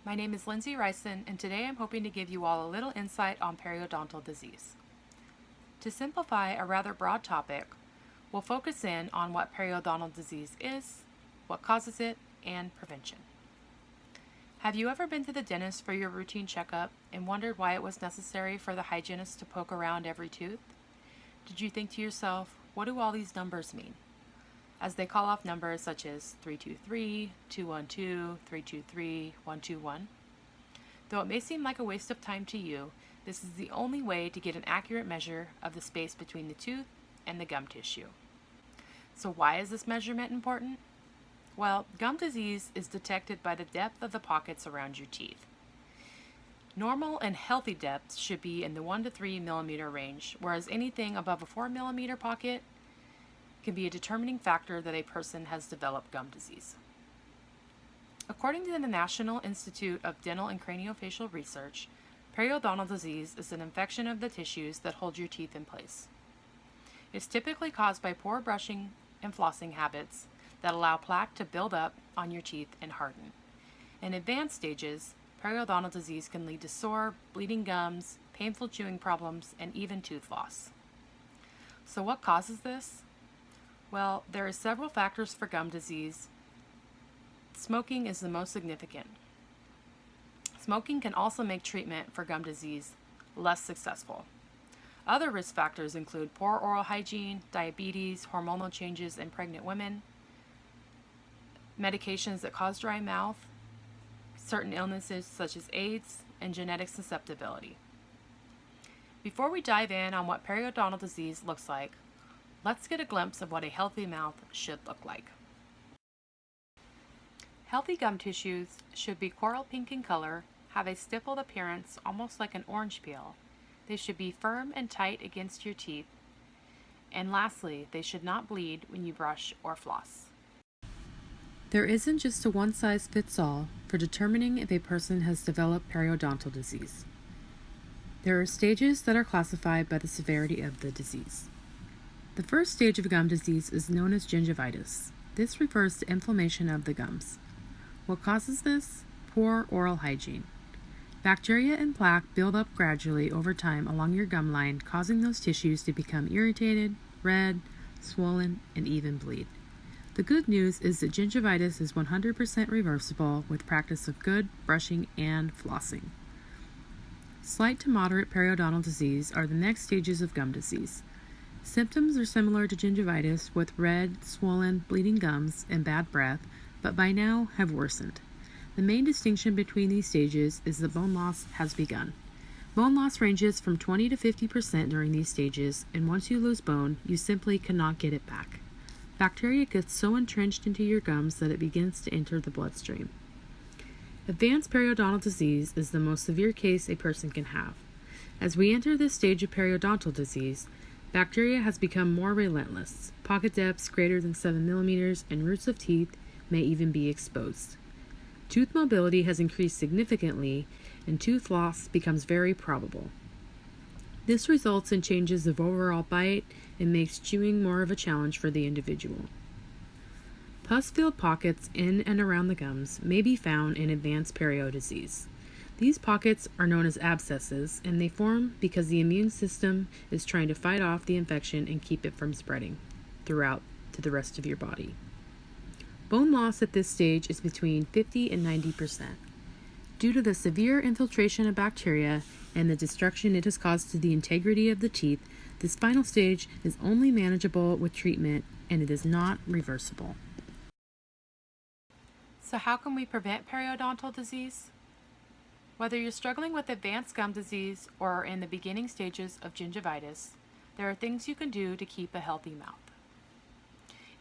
My name is Lindsay Ryson, and today I'm hoping to give you all a little insight on periodontal disease. To simplify a rather broad topic, we'll focus in on what periodontal disease is, what causes it, and prevention. Have you ever been to the dentist for your routine checkup and wondered why it was necessary for the hygienist to poke around every tooth? Did you think to yourself, what do all these numbers mean? As they call off numbers such as 323, 212, 323, 121. Though it may seem like a waste of time to you, this is the only way to get an accurate measure of the space between the tooth and the gum tissue. So why is this measurement important? Well, gum disease is detected by the depth of the pockets around your teeth. Normal and healthy depths should be in the 1 to 3 millimeter range, whereas anything above a 4 millimeter pocket can be a determining factor that a person has developed gum disease. According to the National Institute of Dental and Craniofacial Research, periodontal disease is an infection of the tissues that hold your teeth in place. It's typically caused by poor brushing and flossing habits that allow plaque to build up on your teeth and harden. In advanced stages, periodontal disease can lead to sore, bleeding gums, painful chewing problems, and even tooth loss. So what causes this? Well, there are several factors for gum disease. Smoking is the most significant. Smoking can also make treatment for gum disease less successful. Other risk factors include poor oral hygiene, diabetes, hormonal changes in pregnant women, medications that cause dry mouth, certain illnesses such as AIDS, and genetic susceptibility. Before we dive in on what periodontal disease looks like, let's get a glimpse of what a healthy mouth should look like. Healthy gum tissues should be coral pink in color, have a stippled appearance almost like an orange peel. They should be firm and tight against your teeth. And lastly, they should not bleed when you brush or floss. There isn't just a one-size-fits-all for determining if a person has developed periodontal disease. There are stages that are classified by the severity of the disease. The first stage of gum disease is known as gingivitis. This refers to inflammation of the gums. What causes this? Poor oral hygiene. Bacteria and plaque build up gradually over time along your gum line, causing those tissues to become irritated, red, swollen, and even bleed. The good news is that gingivitis is 100% reversible with practice of good brushing and flossing. Slight to moderate periodontal disease are the next stages of gum disease. Symptoms are similar to gingivitis with red, swollen, bleeding gums and bad breath, but by now have worsened. The main distinction between these stages is that bone loss has begun. Bone loss ranges from 20 to 50% during these stages, and once you lose bone, you simply cannot get it back. Bacteria gets so entrenched into your gums that it begins to enter the bloodstream. Advanced periodontal disease is the most severe case a person can have. As we enter this stage of periodontal disease, bacteria has become more relentless. Pocket depths greater than 7 millimeters and roots of teeth may even be exposed. Tooth mobility has increased significantly, and tooth loss becomes very probable. This results in changes of overall bite and makes chewing more of a challenge for the individual. Pus-filled pockets in and around the gums may be found in advanced perio disease. These pockets are known as abscesses, and they form because the immune system is trying to fight off the infection and keep it from spreading throughout to the rest of your body. Bone loss at this stage is between 50 and 90%. Due to the severe infiltration of bacteria and the destruction it has caused to the integrity of the teeth, this final stage is only manageable with treatment, and it is not reversible. So how can we prevent periodontal disease? Whether you're struggling with advanced gum disease or are in the beginning stages of gingivitis, there are things you can do to keep a healthy mouth.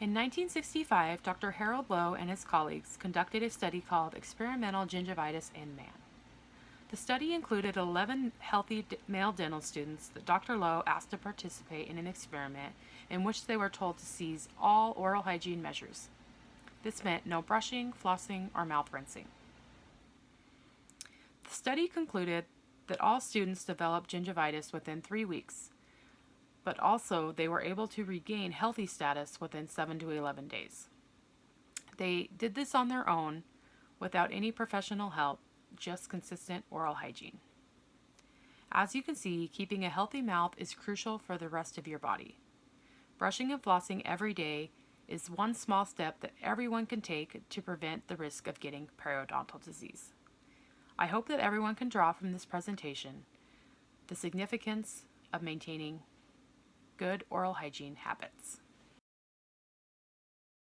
In 1965, Dr. Harold Lowe and his colleagues conducted a study called Experimental Gingivitis in Man. The study included 11 healthy male dental students that Dr. Lowe asked to participate in an experiment in which they were told to cease all oral hygiene measures. This meant no brushing, flossing, or mouth rinsing. The study concluded that all students developed gingivitis within 3 weeks, but also they were able to regain healthy status within 7 to 11 days. They did this on their own without any professional help. just consistent oral hygiene. As you can see, keeping a healthy mouth is crucial for the rest of your body. Brushing and flossing every day is one small step that everyone can take to prevent the risk of getting periodontal disease. I hope that everyone can draw from this presentation the significance of maintaining good oral hygiene habits.